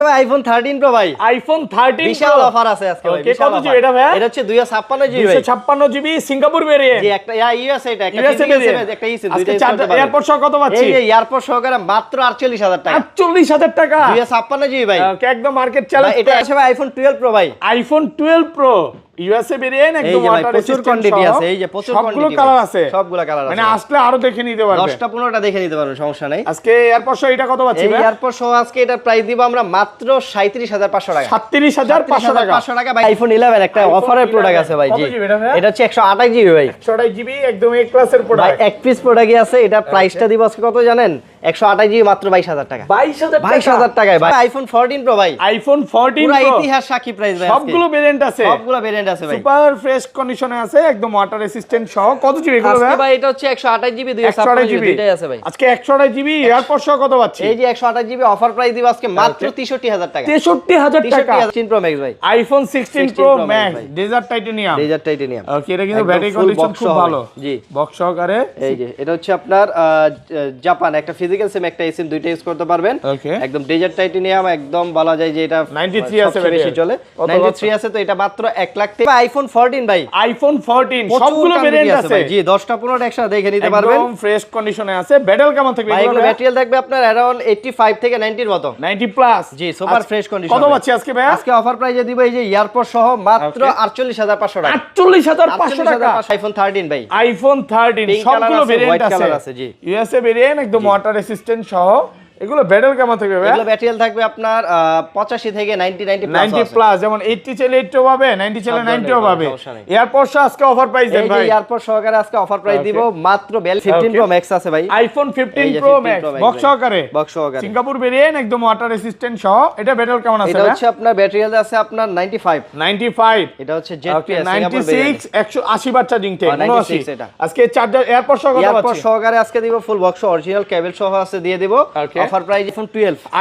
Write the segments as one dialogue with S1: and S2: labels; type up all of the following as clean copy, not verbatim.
S1: IPhone 13 pro ভাই,
S2: iPhone 13
S1: বিশাল offer আছে আজকে ভাই।
S2: কত জিবি এটা ভাই?
S1: এটা হচ্ছে 256 জিবি ভাই।
S2: 256 জিবি সিঙ্গাপুর ভেরিয়েন্ট।
S1: জি, একটা ইউএসএ, এটা একটা
S2: ইউএসএ
S1: ভেরিয়েন্ট, একটা ইসি, দুইটা ইউজ করতে পারবেন।
S2: এয়ারপড সহ কত পাচ্ছি?
S1: এই যে এয়ারপড সহকারে মাত্র 48000 টাকা।
S2: 48000 টাকা
S1: 256 জিবি ভাই।
S2: ওকে, একদম মার্কেট চ্যালেঞ্জ।
S1: এটা আছে ভাই আইফোন 12 প্রো ভাই।
S2: আইফোন 12 প্রো ইউএসএ ভেরিয়েন্ট, একদম ওয়াটার
S1: প্রচুর কোয়ান্টিটি আছে। এই যে প্রচুর কোয়ান্টিটি,
S2: সবগুলো কালার আছে,
S1: সবগুলো কালার আছে।
S2: মানে আসলে আরো দেখে নিতে পারবে,
S1: 10টা 15টা দেখে নিতে পারবেন, সমস্যা নাই।
S2: আজকে এয়ারপড সহ এটা কত পাচ্ছি ভাই?
S1: এই এয়ারপড সহ আজকে এটা প্রাইস দিব আমরা মাত্র 37500 টাকা।
S2: 37500 টাকা।
S1: 500 টাকা ভাই। আইফোন 11 একটা অফারের প্রোডাক্ট আছে ভাই। জি, এটা হচ্ছে 128 জিবি ভাই।
S2: 128 জিবি একদম এ ক্লাসের প্রোডাক্ট
S1: ভাই। এক পিস প্রোডাক্টই আছে। এটা প্রাইসটা দিব আজকে কত জানেন? 128 জিবি মাত্র 22000 টাকা। 22000 টাকায় ভাই। আইফোন 14 প্রো ভাই।
S2: আইফোন 14
S1: পুরো
S2: প্রো
S1: ইতিহাস সাক্ষী প্রাইস ভাই।
S2: সবগুলো ভেরিয়েন্ট আছে,
S1: সবগুলো ভেরিয়েন্ট আছে ভাই।
S2: সুপার ফ্রেশ কন্ডিশনে আছে, একদম ওয়াটার রেসিস্ট্যান্ট সহ। কত জিবি এগুলো
S1: আজকে ভাই? এটা হচ্ছে 128 জিবি, 256 জিবি দুইটাই আছে ভাই।
S2: আজকে 128 জিবি এয়ারপড সহ কত পাচ্ছি?
S1: এই যে 128 জিবি অফার প্রাইস দিব আজকে মাত্র 63000 টাকা।
S2: 63000 টাকা।
S1: 16 প্রো ম্যাক্স ভাই।
S2: IPhone 16 pro max desert titanium.
S1: Desert titanium.
S2: Okay, এটা কিন্তু ব্যাটারি কন্ডিশন খুব ভালো।
S1: জি,
S2: বক্স সহকারে।
S1: এই যে এটা হচ্ছে আপনার জাপান, একটা ফিজিক্যাল সিম একটা এসিম, দুইটা ইউজ করতে পারবেন। একদম ডেজার্ট টাইটানিয়াম, একদম বলা যায় যে এটা
S2: 93 আছে,
S1: বেশি চলে। 93 আছে, তো এটা মাত্র 1 লাখ টাকা। আইফোন 14 ভাই।
S2: আইফোন 14 সবগুলো ভেরিয়েন্ট আছে।
S1: জি, 10টা 15টা একসাথে দেখে নিতে পারবেন।
S2: একদম ফ্রেশ কন্ডিশনে আছে। ব্যাটারি কেমন থাকবে
S1: ভাই? এগুলো ম্যাটেরিয়াল থাকবে আপনার अराउंड 85 থেকে 90 এর মতো।
S2: 90 প্লাস।
S1: জি, সুপার ফ্রেশ কন্ডিশন।
S2: কত পাচ্ছি আজকে ভাই?
S1: আজকে অফার প্রাইসে দিব এই যে এয়ারপড সহ মাত্র 48500 টাকা।
S2: 48500 টাকা।
S1: আইফোন 13 ভাই।
S2: আইফোন 13 সবগুলো ভেরিয়েন্ট আছে।
S1: জি,
S2: ইউএসএ ভেরিয়েন্ট, একদম ওয়াটার রেসিস্ট্যান্ট সহ। এগুলো ব্যাটারি কেমন থাকবে ভাই?
S1: এগুলো ম্যাটেরিয়াল থাকবে আপনার 85 থেকে 90
S2: প্লাস। যেমন 80 চাইলে 80 পাবে, 90 চাইলে 90 পাবে। এয়ারপড সহ আজকে অফার প্রাইস দেন ভাই।
S1: এই এয়ারপড সহকারে আজকে অফার প্রাইস দিব মাত্র 15 প্রো ম্যাক্স আছে ভাই।
S2: আইফোন 15 প্রো ম্যাক্স বক্স সহকারে। সিঙ্গাপুর ভেরিয়েন্ট, একদম ওয়াটার রেসিস্ট্যান্ট সহ। এটা ব্যাটারি কেমন আছে?
S1: এটা হচ্ছে আপনার ব্যাটারিয়াল আছে আপনার 95। এটা হচ্ছে জেডপিএস
S2: 96 180 ওয়াট চার্জিং টাইম 79। আজকে চার্জার এয়ারপড সহ কত পাচ্ছি?
S1: এয়ারপড সহকারে আজকে দিব ফুল বক্স অরিজিনাল কেবল সহ আছে দিয়ে দিব। অফার প্রাইস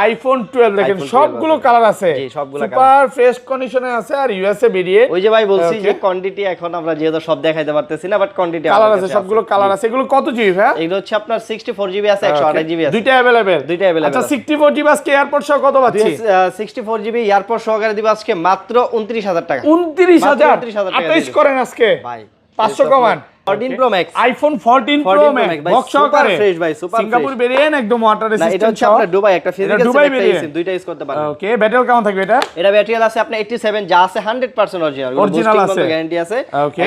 S1: আইফোন 12
S2: দেখেন সবগুলো কালার আছে।
S1: জি, সবগুলো কালার
S2: সুপার ফ্রেশ কন্ডিশনে আছে। আর ইউএসএ ভেরিয়েন্ট,
S1: ওই যে ভাই বলছি যে কোয়ান্টিটি এখন আমরা যেহেতু সব দেখাইতে পারতেছি না, বাট কোয়ান্টিটি
S2: কালার আছে, সবগুলো কালার আছে। এগুলো কত জিবি ভাই?
S1: এগুলো হচ্ছে আপনার 64 জিবি আছে, 128 জিবি আছে।
S2: দুইটা अवेलेबल। আচ্ছা, 64 জিবি আজকে এয়ারপড সহ কত পাচ্ছি?
S1: 64 জিবি এয়ারপড সহকারে দিব আজকে মাত্র 29000 টাকা।
S2: 29000 28 করেন আজকে
S1: ভাই,
S2: 500 কমান।
S1: 14 pro max.
S2: IPhone 14 pro max box সহকারে
S1: ফ্রেশ ভাই, সুপার
S2: সিঙ্গাপুর ভেরিয়েন্ট, একদম ওয়াটার রেসিস্ট্যান্ট।
S1: এটা হচ্ছে আপনার দুবাই, একটা ফিজিক্যাল সিম একটা এসিম, দুইটা ইউজ করতে পারবেন।
S2: ওকে, ব্যাটারি কেমন থাকবে এটা?
S1: এটা ব্যাটারিয়াল আছে আপনার 87, যা আছে 100% অরিজিনাল আছে, গ্যারান্টি আছে।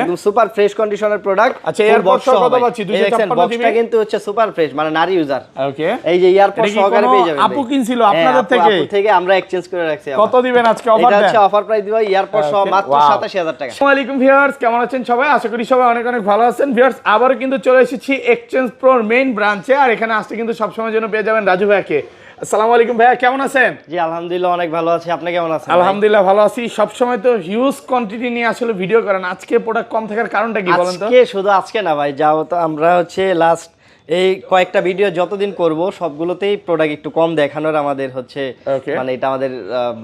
S1: একদম সুপার ফ্রেশ কন্ডিশনের প্রোডাক্ট।
S2: আচ্ছা, এয়ারপড সহ কত পাচ্ছি? 256 জিবি।
S1: বক্সটা কিন্তু হচ্ছে সুপার ফ্রেশ, মানে নারী ইউজার।
S2: ওকে,
S1: এই যে এয়ারপড সহকারে পেয়ে যাবেন।
S2: আপু কিনছিল আপনাদের থেকে?
S1: আপু থেকে আমরা এক্সচেঞ্জ করে রাখছি।
S2: কত দিবেন আজকে অফার?
S1: এটা হচ্ছে অফার প্রাইস দিব এয়ারপড সহ মাত্র 87000 টাকা।
S2: আসসালামু আলাইকুম ভিউয়ার্স, কেমন আছেন সবাই? আশা করি সবাই অনেক অনেক ভালো আছেন। ভিউয়ার্স, আবারো কিন্তু চলে এসেছি এক্সচেঞ্জ প্রোর মেইন ব্রাঞ্চে। আর এখানে আসতে কিন্তু সবসময় জন্য পেয়ে যাবেন রাজু ভাইকে। আসসালামু আলাইকুম ভাইয়া, কেমন আছেন?
S1: জি, আলহামদুলিল্লাহ অনেক ভালো আছি। আপনি কেমন আছেন?
S2: আলহামদুলিল্লাহ ভালো আছি। সবসময় তো হিউজ কোয়ান্টিটি নিয়ে আসলে ভিডিও করেন, আজকে প্রোডাক্ট কম থাকার কারণটা কি বলেন তো?
S1: আজকে শুধু আজকে না ভাই, যাও তো আমরা হচ্ছে লাস্ট এই কয়েকটা ভিডিও যতদিন করব সবগুলোতেই প্রোডাক্ট একটু কম দেখানোর আমাদের হচ্ছে, মানে এটা আমাদের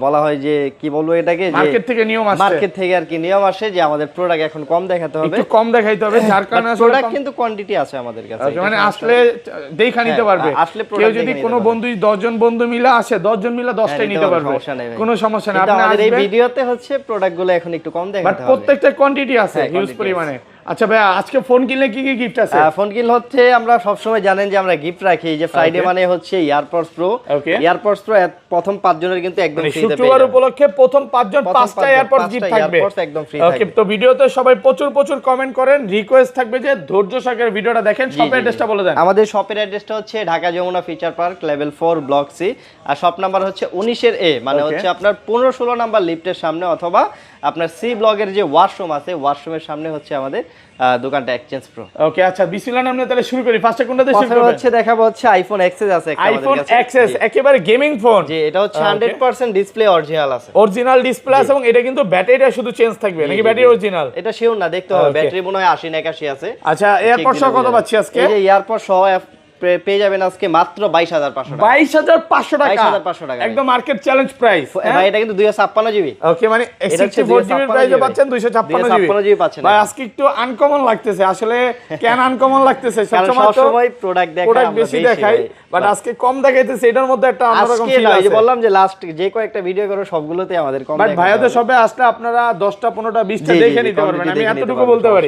S1: বলা হয় যে কি বলবো এটাকে, যে
S2: মার্কেট থেকে নিয়ম আসে,
S1: মার্কেট থেকে আর কি নিয়ম আসে যে আমাদের প্রোডাক্ট এখন কম দেখাতে হবে,
S2: একটু কম দেখাইতে হবে। যার কারণে আসলে
S1: প্রোডাক্ট কিন্তু কোয়ান্টিটি আছে আমাদের কাছে,
S2: মানে আসলে দেখা নিতে পারবে। কেউ যদি কোনো বন্ধু 10 জন বন্ধু মিলে আসে, 10 জন মিলে 10টাই নিতে পারবে, কোনো সমস্যা নেই।
S1: আপনি আমাদের এই ভিডিওতে হচ্ছে প্রোডাক্টগুলো এখন একটু কম দেখাতে হবে,
S2: বাট প্রত্যেকটা কোয়ান্টিটি আছে হিউজ পরিমাণে। আচ্ছা ভাইয়া, আজকে ফোন কিনলে কি কি গিফট আছে?
S1: ফোন কিনলে হচ্ছে আমরা সবসময় জানেন যে আমরা গিফট রাখি, যে ফ্রাইডে মানে হচ্ছে এয়ারপডস প্রো। এয়ারপডস প্রো প্রথম 5 জনের কিন্তু একদম ফ্রি দেবে।
S2: শুক্রবার উপলক্ষে প্রথম 5 জন 5টা এয়ারপডস গিফট থাকবে,
S1: একদম ফ্রি
S2: থাকবে। ওকে, তো ভিডিওতে সবাই প্রচুর প্রচুর কমেন্ট করেন, রিকোয়েস্ট থাকবে যে ধৈর্য সহকারে ভিডিওটা দেখেন। শপের অ্যাড্রেসটা বলে দেন।
S1: আমাদের শপের অ্যাড্রেসটা হচ্ছে Dhaka Jamuna future park level 4 block C, আর শপ নাম্বার হচ্ছে 19 এর এ, মানে হচ্ছে আপনার 15-16 নাম্বার লিফটের সামনে, অথবা আপনার সি ব্লকের যে ওয়াশরুম আছে ওয়াশরুমের সামনে হচ্ছে আমাদের দোকানটা এক্সচেঞ্জ প্রো।
S2: ওকে, আচ্ছা বিসমিল্লাহ নামে তাহলে শুরু করি। ফার্স্টে কোনটা দিয়ে শুরু করব?
S1: হচ্ছে দেখাবো হচ্ছে আইফোন এক্সএস আছে একটা আমাদের
S2: আইফোন
S1: কাছে।
S2: এক্সএস একেবারে গেমিং ফোন।
S1: জি, এটা হচ্ছে 100% ডিসপ্লে অরিজিনাল আছে,
S2: অরিজিনাল ডিসপ্লে আছে, এবং এটা কিন্তু ব্যাটারিটা শুধু চেঞ্জ থাকবে নাকি ব্যাটারি অরিজিনাল?
S1: এটা শিওর না, দেখতে হবে। ব্যাটারি মনে হয় 80 না 81 আছে।
S2: আচ্ছা, এয়ারপড সহ কত পাচ্ছি আজকে?
S1: এই যে এয়ারপড সহ পেয়ে যাবেন আজকে মাত্র 22500 টাকা।
S2: 22500 টাকা,
S1: 22500 টাকা
S2: একদম মার্কেট চ্যালেঞ্জ প্রাইস
S1: ভাই। এটা কিন্তু 256 জিবি।
S2: ওকে, মানে 64 জিবি প্রাইসে পাচ্ছেন 256 জিবি
S1: পাচ্ছেন।
S2: ভাই আজকে একটু আনকমন লাগতেছে, আসলে কেন আনকমন লাগতেছে?
S1: কারণ সবসময় প্রোডাক্ট
S2: বেশি দেখাই, বাট আজকে কম দেখাইতেছে, এটার মধ্যে একটা অন্যরকম ফিল আছে।
S1: এই যে বললাম যে লাস্ট যে কয়েকটা ভিডিও করো সবগুলোতে আমাদের কম
S2: বাট ভাইয়াদের সবে আসলে আপনারা 10টা 15টা 20টা দেখে নিতে পারবেন, আমি এতটুকু বলতে পারি।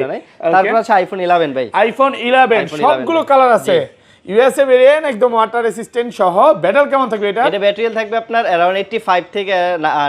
S1: তারপর আছে আইফোন 11 ভাই।
S2: আইফোন 11 সবগুলো কালার আছে, ইউএসএ ভেরিয়েন্ট, একদম ওয়াটার রেসিস্ট্যান্ট সহ। ব্যাটারি কেমন থাকবে এটা?
S1: এটা ব্যাটারি থাকবে আপনার अराउंड 85 থেকে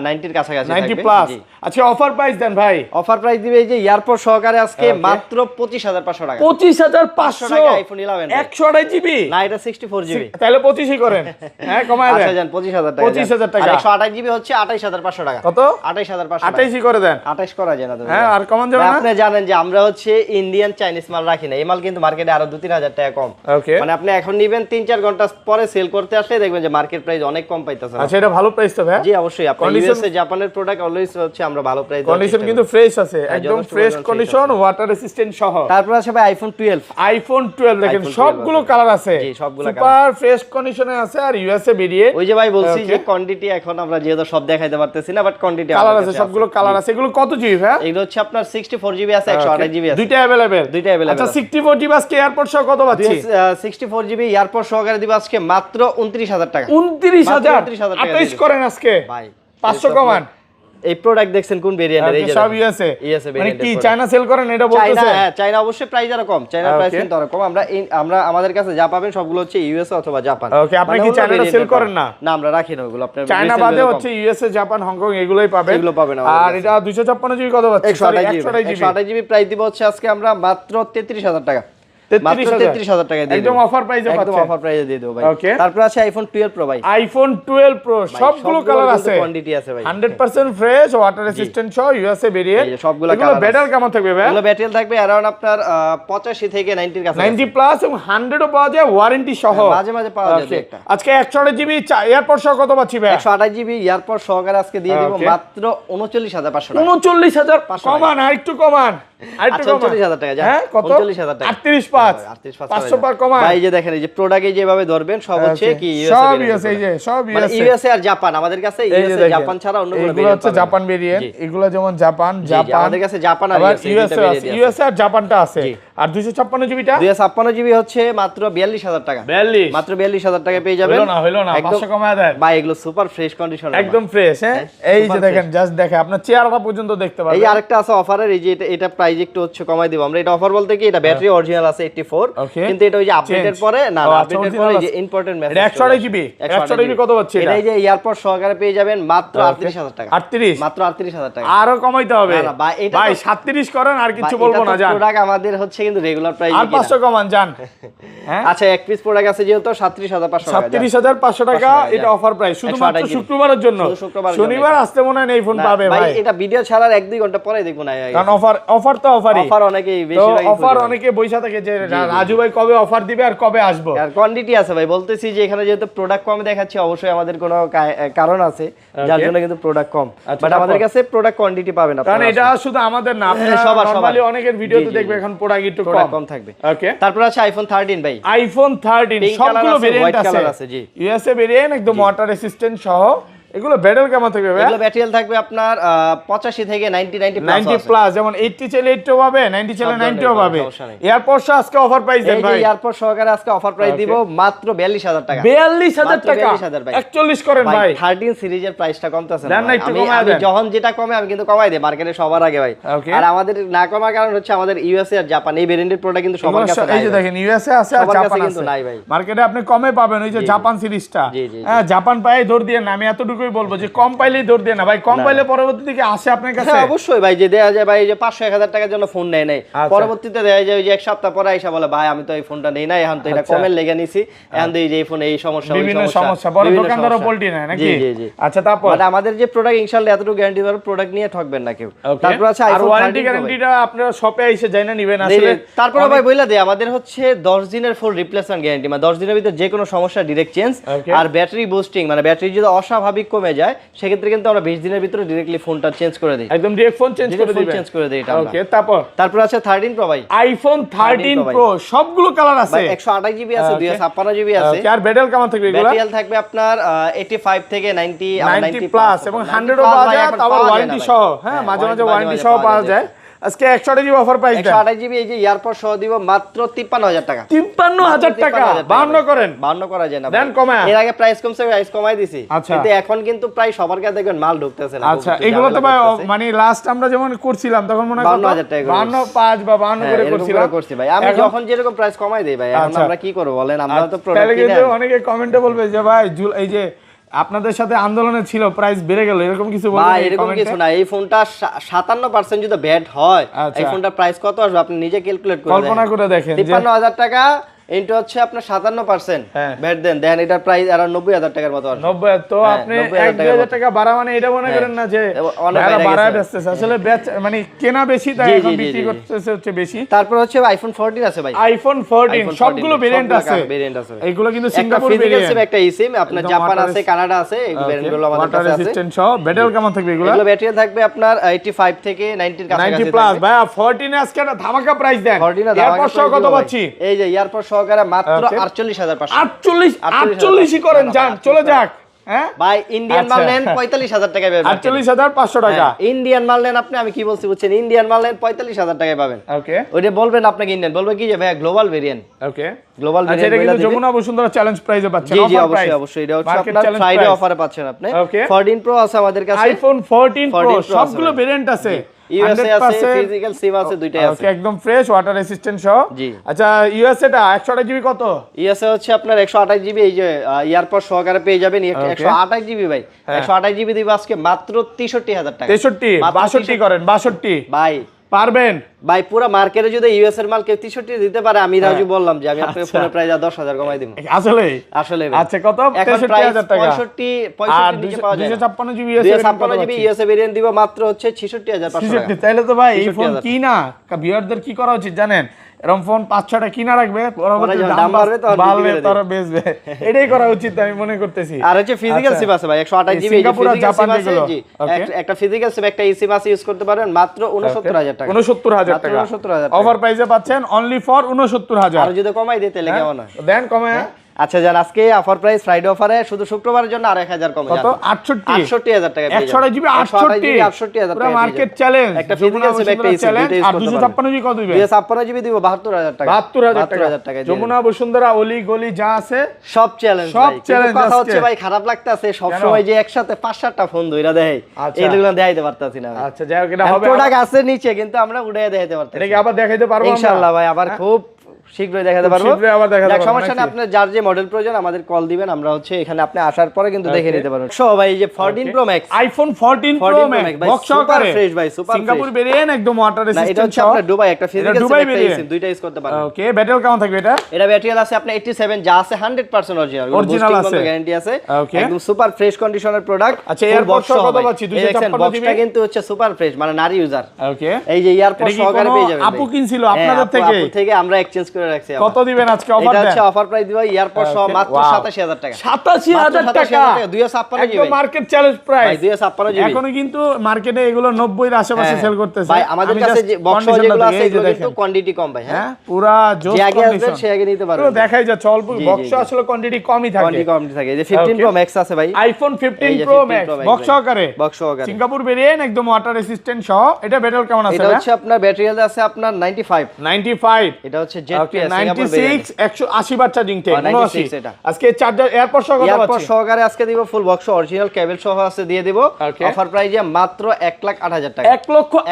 S1: 90 এর কাছাকাছি থাকবে।
S2: 90 প্লাস। আচ্ছা অফার প্রাইস দেন ভাই।
S1: অফার প্রাইস দিবে এই যে এয়ারপোর্ট সহকারে আজকে মাত্র 25500 টাকা।
S2: 25500
S1: টাকা আইফোন 11
S2: 128 জিবি
S1: না, এটা 64 জিবি।
S2: তাহলে 25ই করেন। হ্যাঁ কমায় দেন।
S1: আচ্ছা জান 25000 টাকা।
S2: 25000 টাকা।
S1: আর 128 জিবি হচ্ছে 28500 টাকা।
S2: কত?
S1: 28500 টাকা।
S2: 28ই করে দেন।
S1: 28 করা যায় না তো?
S2: হ্যাঁ আর কমান যাবে না?
S1: আপনি জানেন যে আমরা হচ্ছে ইন্ডিয়ান চাইনিজ মাল রাখি না, এই মাল কিন্তু মার্কেটে আরো 2-3000 টাকা কম।
S2: ওকে,
S1: মানে আপনি এখন নিবেন 3-4 ঘন্টা পরে সেল করতে আসলে দেখবেন যে মার্কেট প্রাইস অনেক কম পাইতেছেন।
S2: আচ্ছা এটা ভালো প্রাইস তো ভাই?
S1: জি অবশ্যই। আপনি ইউএসএ জাপানের প্রোডাক্ট অলওয়েজ হচ্ছে আমরা ভালো প্রাইস দিই।
S2: কন্ডিশন কিন্তু ফ্রেশ আছে, একদম ফ্রেশ কন্ডিশন, ওয়াটার রেসিস্ট্যান্ট সহ।
S1: তারপর আছে ভাই আইফোন 12।
S2: আইফোন 12 দেখেন সবগুলো কালার আছে,
S1: জি সবগুলো কালার
S2: সুপার ফ্রেশ কন্ডিশনে আছে। আর ইউএসএ ভেরিয়েন্ট,
S1: ওই যে ভাই বলছি যে কোয়ান্টিটি এখন আমরা যেহেতু সব দেখাইতে পারতেছি না, বাট কোয়ান্টিটি
S2: কালার আছে, সবগুলো কালার আছে। এগুলো কত জিবি ভাই?
S1: এগুলো হচ্ছে আপনার 64 জিবি আছে, 128 জিবি আছে,
S2: দুইটা अवेलेबल। আচ্ছা 64 জিবি আজকে এয়ারপোর্ট সহ কত পাচ্ছি?
S1: 64 জিবি এয়ারপোর্ট সহকারে দিব আজকে মাত্র 29000 টাকা।
S2: 29000 28 করেন আজকে
S1: ভাই,
S2: 500 কমান।
S1: এই প্রোডাক্ট দেখছেন কোন ভেরিয়েন্টের? এই যে
S2: সব ইউএসএ মানে কি চায়না সেল করেন এটা বলতেছে?
S1: চায়না, হ্যাঁ চায়না অবশ্যই প্রাইস আরো কম, চায়নার প্রাইস কিন্তু আরো কম। আমরা আমাদের কাছে যা পাবেন সবগুলো হচ্ছে ইউএসএ অথবা জাপান।
S2: ওকে, আপনি কি চায়নাটা সেল করেন না?
S1: না আমরা রাখি না ওগুলো, আপনার
S2: চায়না বাদে হচ্ছে ইউএসএ জাপান হংকং এগুলোই পাবেন,
S1: এগুলো পাবেন।
S2: আর এটা 256 জিবি কত পাচ্ছেন?
S1: 128 জিবি প্রাইস দিব হচ্ছে আজকে আমরা মাত্র 33000 টাকা। 33000 টাকা দিয়ে
S2: একদম অফার প্রাইসে পাচ্ছেন,
S1: একদম অফার প্রাইসে দিয়ে দেব ভাই। তারপর আছে আইফোন 12 প্রো ভাই।
S2: আইফোন 12 প্রো সবগুলো কালার আছে,
S1: কোয়ান্টিটি আছে ভাই,
S2: 100% ফ্রেশ, ওয়াটার রেসিস্ট্যান্ট সহ, ইউএসএ ভেরিয়েন্ট।
S1: এই সবগুলো
S2: কালার ব্যাটারি কেমন থাকবে ভাই?
S1: এগুলো ব্যাটারি থাকবে अराउंड আপনার 85 থেকে 90 এর কাছে,
S2: 90 প্লাস এবং 100 ও পাওয়া যায় ওয়ারেন্টি সহ,
S1: মাঝে মাঝে পাওয়া যায় একটা।
S2: আজকে 128 জিবি এয়ারপোর্ট সহ কত পাচ্ছি ভাই?
S1: 128 জিবি এয়ারপোর্ট সহকারে আজকে দিয়ে দেব মাত্র 39500 টাকা।
S2: 39000 কমান, আর একটু কমান, আর একটু কমান।
S1: 39000 টাকা যা।
S2: হ্যাঁ কত?
S1: 39000 টাকা।
S2: 385 500 পার কমান
S1: ভাই। যে দেখেন এই যে প্রোডাক্টে যেভাবে ধরবেন সব হচ্ছে কি
S2: সব ইউএসএ, এই যে সব ইউএসএ,
S1: ইউএসএ আর জাপান। আমাদের কাছে ইউএসএ জাপান ছাড়া অন্য কোনো
S2: এগুলো হচ্ছে জাপান ভেরিয়েন্ট, এগুলো যেমন জাপান
S1: আমাদের কাছে জাপান আর
S2: ইউএসএ আছে, ইউএসএ আর জাপানটা আছে। আর 256 জিবিটা
S1: 256 জিবি হচ্ছে মাত্র 42000 টাকা।
S2: 42
S1: মাত্র 42000 টাকা পেয়ে যাবেন।
S2: হলো না 500 কমায় দেন
S1: ভাই, এগুলো সুপার ফ্রেশ কন্ডিশন,
S2: একদম ফ্রেশ। হ্যাঁ এই যে দেখেন, জাস্ট দেখেন আপনার চেহারাটা পর্যন্ত দেখতে পাবেন।
S1: এই আরেকটা আছে অফারের, এই যে এটা প্রাইস একটু হচ্ছে কমাই দিব আমরা। এটা অফার বলতে কি এটা ব্যাটারি অরিজিনাল আছে 84, কিন্তু এটা ওই যে আপডেটের পরে না, আপডেটের পরে যে ইম্পর্টেন্ট মেসেজ
S2: 128 জিবি 128 জিবি কত পাচ্ছি?
S1: এটা এই যে এয়ারপোর্ট সহকারে পেয়ে যাবেন মাত্র 38000 টাকা।
S2: 38
S1: মাত্র 38000 টাকা।
S2: আরো কমাইতে হবে
S1: না ভাই, এটা
S2: ভাই 37 করেন, আর কিছু বলবো না, জান
S1: প্রোডাক্ট আমাদের হচ্ছে কিন্তু রেগুলার প্রাইস
S2: আর 500 কমান জান। হ্যাঁ
S1: আচ্ছা এক পিস প্রোডাক্ট আছে যেহেতু 37500 টাকা।
S2: 37500 টাকা এটা অফার প্রাইস শুধুমাত্র শুক্রবারের জন্য। শনিবার আসতে মনে হয় এই ফোন পাবে ভাই।
S1: এটা ভিডিও ছাড়ার 1-2 ঘন্টা পরে দেখুন।
S2: কারণ অফার তো অফারই,
S1: অফার অনেকেই বেশিরভাগ
S2: অফার অনেকে বইসা থাকে যে রাজু ভাই কবে অফার দিবে আর কবে আসবো।
S1: আর কোয়ান্টিটি আছে ভাই, বলতেছি যে এখানে যেহেতু প্রোডাক্ট কম দেখাচ্ছি অবশ্যই আমাদের কোনো কারণ আছে যার জন্য কিন্তু প্রোডাক্ট কম, বাট আমাদের কাছে প্রোডাক্ট কোয়ান্টিটি পাবেন আপনারা।
S2: কারণ এটা শুধু আমাদের না, আপনারা নরমালি অনেকের ভিডিওতে দেখবে এখন প্রোডাক্ট একটু কম
S1: থাকবে।
S2: ওকে,
S1: তারপর আছে আইফোন 13 ভাই।
S2: আইফোন 13 সবগুলো ভেরিয়েন্ট আছে,
S1: জি
S2: ইউএসএ ভেরিয়েন্ট, একদম ওয়াটার রেসিস্ট্যান্ট সহ। এগুলো ব্যাটারি কেমন থাকবে ভাই?
S1: এগুলো ব্যাটারি থাকবে আপনার 85 থেকে 90
S2: প্লাস, যেমন 80 চাইলে 80 পাবে, 90 চাইলে 90 পাবে। এয়ারপোর্ট আজকে অফার প্রাইস দেন ভাই।
S1: এই এয়ারপোর্ট সহকারে আজকে অফার প্রাইস দিব মাত্র 42000 টাকা।
S2: 42000 টাকা 41 করেন ভাই।
S1: 13 সিরিজের প্রাইসটা কমতেছে না,
S2: আমি
S1: যখন যেটা কমে আমি কিন্তু কমাই দেই মার্কেটে সবার আগে ভাই। আর আমাদের না কমার কারণ হচ্ছে আমাদের ইউএসএ আর জাপান এই ভেরিয়েন্টের প্রোডাক্ট কিন্তু সবার কাছে নাই।
S2: এই যে দেখেন ইউএসএ আছে আর জাপান আছে, মার্কেটে আপনি কমে পাবেন ওই যে জাপান সিরিজটা। হ্যাঁ জাপান পায় ধর দিয়ে না, আমি এতটুকুই বলবো যে কম পাইলেই ধর দিয়ে না ভাই, কম পাইলে পরবর্তী দিকে আসে আপনার কাছে।
S1: হ্যাঁ অবশ্যই ভাই, যে দেয়া যায় ভাই যে 500-1000 টাকার জন্য ফোন নেয় নাই, পরবর্তীতে দেয়া যায় যে এক সপ্তাহ পরে আইসা বলে ভাই আমি তো এই ফোনটা নেই না, এখন তো এটা কমের লেগে নিছি, এখন তো এই যে এই ফোন এই সমস্যা
S2: বিভিন্ন সমস্যা, বড় দোকানদারও পল্টি নেয় নাকি? আচ্ছা তারপর
S1: মানে আমাদের যে প্রোডাক্ট ইনশাআল্লাহ এতটুকু গ্যারান্টি দেব, প্রোডাক্ট নিয়ে ঠকবেন না কেউ। তারপর আছে আইফোন 13
S2: ওয়ারেন্টি গ্যারান্টিটা আপনারা শপে এসে যাই না নিবেন আসলে।
S1: তারপর ভাই বইলা দেই আমাদের হচ্ছে 10 দিনের ফুল রিপ্লেসমেন্ট গ্যারান্টি, মানে 10 দিনের ভিতর যে কোনো সমস্যা ডাইরেক্ট চেঞ্জ। আর ব্যাটারি বুস্টিং মানে ব্যাটারি যদি অস্বাভাবিক কমে যায় সেক্ষেত্রে কিন্তু আমরা 20 দিনের ভিতরে ডাইরেক্টলি ফোনটা চেঞ্জ করে দিই,
S2: একদম ডিরেক্ট ফোন চেঞ্জ করে দিবেন,
S1: চেঞ্জ করে দিই এটা।
S2: ওকে, তারপর
S1: আছে 13 প্রো ভাই,
S2: আইফোন 13 প্রো সবগুলো কালার আছে,
S1: 128 জিবি আছে, 256 জিবি আছে।
S2: আর ব্যাটারি কেমন থাকবে এগুলো?
S1: ব্যাটারি থাকবে আপনার 85 থেকে 90
S2: প্লাস এবং 100 ও পাওয়া যায়, আবার ওয়ারেন্টি সহ, হ্যাঁ মাঝে মাঝে ওয়ারেন্টি সহ পাওয়া যায়। আজকে 128 জিবি অফার প্রাইস দেন,
S1: 128 জিবি এই যে ইয়ারপড সহ দিব মাত্র 53000 টাকা।
S2: 53000 টাকা 52 করেন,
S1: 52 করা যায় না
S2: দেন কমায়।
S1: এর আগে প্রাইস কমছে, প্রাইস কমাই দিছি,
S2: আচ্ছা।
S1: কিন্তু এখন কিন্তু প্রায় সবার কাছে দেখবেন মাল ঢুকতেছে না।
S2: আচ্ছা, এগুলো তো ভাই মানে লাস্ট আমরা যেমন করছিলাম তখন মনে হয়
S1: 52000 টাকা
S2: 52 বা 52 করে করছিলাম,
S1: করছি ভাই। আমি যখন যেরকম প্রাইস কমাই দেই ভাই, এখন আমরা কি করব বলেন, আমরা তো প্রোডাক্ট
S2: তাহলে
S1: কিনে।
S2: কিন্তু অনেকে কমেন্টে বলবে যে ভাই এই যে আপনাদের সাথে আন্দোলনে ছিল প্রাইস বেড়ে গেল, এরকম কিছু বলবেন?
S1: ভাই এরকম কিছু না, এই ফোনটা 57% যদি ব্যাট হয়, এই ফোনটার প্রাইস কত আসবে আপনি নিজে ক্যালকুলেট করে
S2: কল্পনা করে দেখেন।
S1: 53000 টাকা ইনটু হচ্ছে আপনার 57% ব্যাট দেন, দেখেন এটার প্রাইস আর 90000 টাকার মতো আসবে।
S2: 90, তো আপনি 1000 টাকা বাড়া মানে এটা মনে করেন না যে বাড়ায় বেচতেছে, আসলে মানে কেনা বেশি তাই এখন বিক্রি করতেছে হচ্ছে বেশি।
S1: তারপর হচ্ছে আইফোন 14 আছে ভাই,
S2: আইফোন 14 সবগুলো ভেরিয়েন্ট আছে, এইগুলো কিন্তু সিঙ্গাপুর ভেরিয়েন্ট,
S1: একটা eSIM আপনার জাপান আছে, কানাডা আছে, এই ভেরিয়েন্টগুলো আমাদের কাছে আছে।
S2: রেজিস্ট্যান্ট সহ ব্যাটারি কেমন থাকবে এগুলো?
S1: এগুলো ব্যাটারি থাকবে আপনার 85 থেকে 90 এর কাছাকাছি
S2: 90 প্লাস। ভাই 14 আজকে একটা ধামাকা প্রাইস দেন,
S1: 14
S2: এরপর সহ কত পাচ্ছি?
S1: এই যে এয়ারপড সহকারে মাত্র 48500।
S2: 48 করেন, যান চলে যাক। হ্যাঁ
S1: ভাই ইন্ডিয়ান মাল নেন 45000 টাকায় পাবেন,
S2: 48500 টাকা
S1: ইন্ডিয়ান মাল নেন আপনি, আমি কি বলছি বুঝছেন, ইন্ডিয়ান মাল নেন 45000 টাকায় পাবেন।
S2: ওকে,
S1: ওইটা বলবেন আপনাকে ইন্ডিয়ান, বলবে কি যে ভাই গ্লোবাল ভেরিয়েন্ট,
S2: ওকে
S1: গ্লোবাল
S2: ভেরিয়েন্ট। এটা কিন্তু যমুনা বসুন্ধরা চ্যালেঞ্জ প্রাইসে পাচ্ছেন,
S1: জি জি অবশ্যই অবশ্যই, এটা হচ্ছে আপনার ফ্রাইডে অফারে পাচ্ছেন আপনি। 14 প্রো আছে আমাদের কাছে,
S2: আইফোন 14 প্রো সবগুলো ভেরিয়েন্ট আছে,
S1: ইউএসএ আছে, ফিজিক্যাল সিম আছে, দুইটাই আছে।
S2: ওকে, একদম ফ্রেশ ওয়াটার রেসিস্ট্যান্ট সহ।
S1: জি
S2: আচ্ছা, ইউএসএ টা 128 জিবি কত?
S1: ইউএসএ হচ্ছে আপনার 128 জিবি, এই যে ইয়ারপড সহকারে পেয়ে যাবেন 128 জিবি ভাই, 128 জিবি দিব আজকে মাত্র 63000 টাকা।
S2: 63 62 করেন, 62
S1: ভাই
S2: পারবেন
S1: ভাই, পুরো মার্কেটে যদি ইউএস এর মাল কেউ 63 দিতে পারে, আমি রাজু বললাম যে আমি আপনাকে ফোনের প্রাইস 10000 কমাই দিব।
S2: আসলে
S1: আসলে
S2: আচ্ছা, কত? 63000 টাকা,
S1: 65 নিচে পাওয়া যায়
S2: 256 জিবি
S1: 256 জিবি ইউএসএ ভেরিয়েন্ট দিব মাত্র হচ্ছে 66500 টাকা।
S2: তাহলে তো ভাই এই ফোন কি না, ভিউয়ারদের কি করা উচিত জানেন? এরকম ফোন 5-6টা কিনা রাখবে, পরবর্তীতে দাম বাড়বে তখন বেচবে, এটাই করা উচিত আমি মনে করতেছি।
S1: আর হচ্ছে ফিজিক্যাল সিম আছে ভাই 128 জিবি,
S2: সিঙ্গাপুর আর জাপান যেগুলো,
S1: একটা ফিজিক্যাল সিম একটা eSIM আছে, ইউজ করতে পারবেন মাত্র 69000 টাকা।
S2: 69000 টাকা
S1: 69000
S2: অফার প্রাইসে পাচ্ছেন, অনলি ফর 69000।
S1: আর যদি কমাই দিতে তাহলে কেমন হয়?
S2: দেন কমায়।
S1: আচ্ছা জান, আজকে অফার প্রাইস ফ্রাইডে অফারে শুধু শুক্রবারের জন্য আর 1000 কমে যাবে,
S2: কত? 68000
S1: টাকা,
S2: 128 জিবি 68000 টাকা মার্কেট চ্যালেঞ্জ,
S1: একটা ফিজিক্যাল সিম একটা eSIM দুটো ইউজ
S2: আর
S1: করতে
S2: 256 জিবি কত দিবে?
S1: 256 জিবি দিব 72000 টাকা,
S2: 72000 টাকা। যমুনা বসুন্ধরা অলি গলি যা আছে
S1: সব চ্যালেঞ্জ,
S2: সব চ্যালেঞ্জ।
S1: কথা হচ্ছে ভাই খারাপ লাগতেছে সব সময় যে একসাথে 5-7টা ফোন ধইরা দেয়, এইগুলো দেখাইতে পারতাছি না।
S2: আচ্ছা যাই হোক, এটা হবে,
S1: প্রোডাক্ট আছে নিচে কিন্তু আমরা উড়াইয়া দেখাইতে পারতাছি।
S2: এটা কি আবার দেখাইতে পারবো
S1: ইনশাআল্লাহ ভাই, আবার খুব শীঘ্রই দেখাতে পারবো, সমস্যা নেই। আপনার যার যে মডেল প্রয়োজন আমাদের কল দিবেন, আমরা হচ্ছে এখানে আপনি আসার পরে কিন্তু দেখে নিতে পারবেন। সো ভাই এই যে 14 pro max,
S2: iPhone 14 pro max box সহকারে
S1: ফ্রেশ ভাই, সুপার
S2: সিঙ্গাপুর ভেরিয়েন্ট, একদম ওয়াটার রেসিস্ট্যান্ট।
S1: এটা হচ্ছে আপনার দুবাই একটা ফিজিক্যাল সিম একটা eSIM দুইটা ইউজ করতে পারবেন।
S2: ওকে, ব্যাটারি কেমন থাকবে এটা?
S1: এটা ব্যাটারি আছে আপনার 87, যা আছে 100% অরিজিনাল আছে, গ্যারান্টি আছে, একদম সুপার ফ্রেশ কন্ডিশনের প্রোডাক্ট।
S2: আচ্ছা, এয়ারপড সহ কত পাচ্ছি? 256 জিবি,
S1: বক্সটা কিন্তু হচ্ছে সুপার ফ্রেশ, মানে নারী ইউজার।
S2: ওকে,
S1: এই যে এয়ারপড সহকারে পেয়ে যাবেন।
S2: আপু কিনছিল আপনাদের থেকে,
S1: আপু থেকে আমরা এক্সচেঞ্জ করে রাখছি।
S2: কত দিবেন আজকে অফার?
S1: এটা হচ্ছে অফার প্রাইস দিব এয়ারপড সহ মাত্র 87000 টাকা।
S2: 87000 টাকা
S1: 256 জিবি,
S2: একদম মার্কেট চ্যালেঞ্জ প্রাইস।
S1: ভাই 256 জিবি
S2: এখনো কিন্তু মার্কেটে এগুলো 90 এর আশেপাশে সেল করতেছে
S1: ভাই। আমাদের কাছে যে বক্স যেগুলো আছে এগুলো কিন্তু কোয়ান্টিটি কম ভাই। হ্যাঁ,
S2: পুরা জোস
S1: যে আগে আসবে সে আগে নিতে পারবে।
S2: তো দেখাই যাচ্ছে অল্প বক্স আসলে কোয়ান্টিটি কমই থাকে,
S1: কোয়ান্টিটি কম থাকে। এই যে 15 প্রো ম্যাক্স আছে ভাই,
S2: আইফোন 15 প্রো ম্যাক্স বক্স সহকারে, সিঙ্গাপুর ভেরিয়েন্ট, একদম ওয়াটার রেসিস্ট্যান্ট সহ। এটা ব্যাটারি কেমন আছে?
S1: এটা হচ্ছে আপনার ব্যাটারি আছে আপনার 95। এটা হচ্ছে জেডপিএস
S2: 96 180 ওয়াট চার্জিং টেক 79। আজকে চার্জার এয়ারপড সহ কত পাচ্ছি?
S1: এয়ারপড সহকারে আজকে দিব ফুল বক্স অরিজিনাল কেবল সহ আছে দিয়ে দিব অফার প্রাইসে মাত্র 1,08,000 টাকা।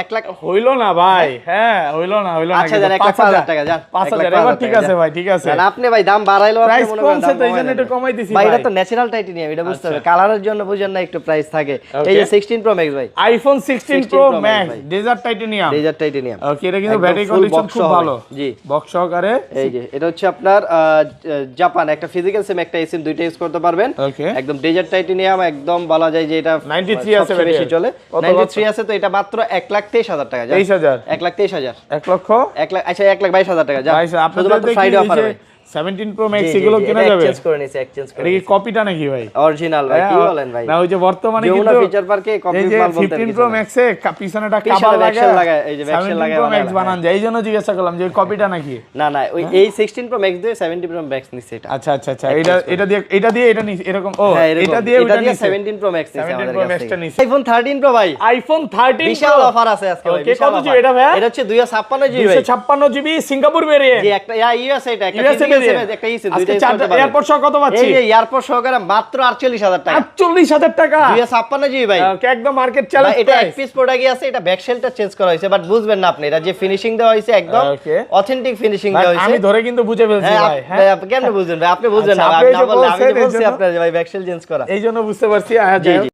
S2: 1 লাখ হইলো না ভাই? হ্যাঁ হইলো না
S1: আচ্ছা জান 1,05,000 টাকা জান,
S2: 5000 এবার ঠিক আছে ভাই, ঠিক আছে।
S1: জান আপনি ভাই দাম বাড়াইলো, আপনি মনে করেন
S2: দাম কমছে, এইজন্য একটু কমাই দিছি
S1: ভাই। এটা তো ন্যাচারাল টাইটেনিয়াম, এটা বুঝতে হবে, কালারের জন্য বুঝেন না, একটু প্রাইস থাকে। এই যে 16 প্রো ম্যাক্স ভাই,
S2: iPhone 16 pro max desert titanium, okay. এটা কিন্তু ব্যাটারি কন্ডিশন খুব ভালো, জি বক্স সহকারে।
S1: এই যে এটা হচ্ছে আপনার জাপান একটা ফিজিক্যাল সিম একটা eSIM দুইটা ইউজ করতে পারবেন, একদম ডেজার্ট টাইটেনিয়াম, একদম বলা যায় যে এটা
S2: 93 আছে,
S1: বেশি চলে 93 আছে। তো এটা মাত্র 1,23,000 টাকা,
S2: 23000
S1: 1,23,000
S2: 1 লক্ষ
S1: 1 লাখ, আচ্ছা 1,22,000 টাকা যা,
S2: আপনাদের
S1: ফ্রাইডে অফার ভাই।
S2: 17 প্রো ম্যাক্স এগুলো কেনা যাবে?
S1: এক্সচেঞ্জ করে নিছে, এক্সচেঞ্জ করে।
S2: এটা কি কপিটা নাকি ভাই?
S1: অরিজিনাল ভাই, কি বলেন ভাই?
S2: না ওই যে বর্তমানে
S1: যমুনা
S2: কিন্তু
S1: ফিচার পার্কে কপি
S2: এই যে
S1: মাল বলতে
S2: 15 প্রো ম্যাক্সে পিছনেটা কভার
S1: লাগায়, এই যে ব্যাকশেল লাগায়
S2: প্রো ম্যাক্স বানান যায়, এই জন্য জিজ্ঞাসা করলাম যে কপিটা নাকি।
S1: না না, ওই এই 16 প্রো ম্যাক্স দিয়ে 17 প্রো ম্যাক্স নিছে এটা।
S2: আচ্ছা আচ্ছা আচ্ছা, এটা দিয়ে এটা নিছে এরকম। ও এটা দিয়ে ওটা নিছে
S1: 17 প্রো ম্যাক্স নিছে
S2: 17
S1: আমাদের
S2: প্রো
S1: কাছে।
S2: ম্যাক্সটা নিছে।
S1: আইফোন 13 প্রো ভাই,
S2: আইফোন 13
S1: বিশাল অফার আছে আজকে ভাই,
S2: ওকে,
S1: বিশাল
S2: কত জিবি
S1: offer।
S2: এটা ভাই?
S1: এটা হচ্ছে 256 জিবি ভাই,
S2: 256 জিবি সিঙ্গাপুর ভেরিয়েন্ট।
S1: জি একটা ইউএসএ, এটা একটা
S2: USA
S1: ইউএসএ, একটা ইসি, দুইটাই করতে পারবেন।
S2: এয়ারপোর্ট সহ কত পাচ্ছি?
S1: এই যে এয়ারপোর্ট সহকারে মাত্র 48000 টাকা,
S2: 48000 টাকা,
S1: 256 জিবি ভাই।
S2: ওকে, একদম মার্কেট চ্যালেঞ্জ
S1: এটা এক
S2: প্রাইস।
S1: পিস প্রোডাক্টই আছে, এটা ব্যাকশেলটা চেঞ্জ করা হয়েছে, বাট বুঝবেন না আপনি, এটা যে ফিনিশিং দেওয়া হয়েছে একদম
S2: Okay.
S1: অথেন্টিক ফিনিশিং দেওয়া হয়েছে।
S2: আমি ধরে কিন্তু বুঝে ফেলছি
S1: হ্যাঁ,
S2: ভাই।
S1: ভাই, আপনি কেমনে বুঝবেন ভাই? আপনি বুঝবেন
S2: আচ্ছা,
S1: না,
S2: আপনি
S1: আমি
S2: এই যে
S1: না বললে আমি
S2: বলছেন,
S1: যে বলছি
S2: এই জন্য-
S1: আপনার যে ভাই ব্যাকশেল চেঞ্জ করা।
S2: এই জন্য বুঝতে পারছি।
S1: জি, জি।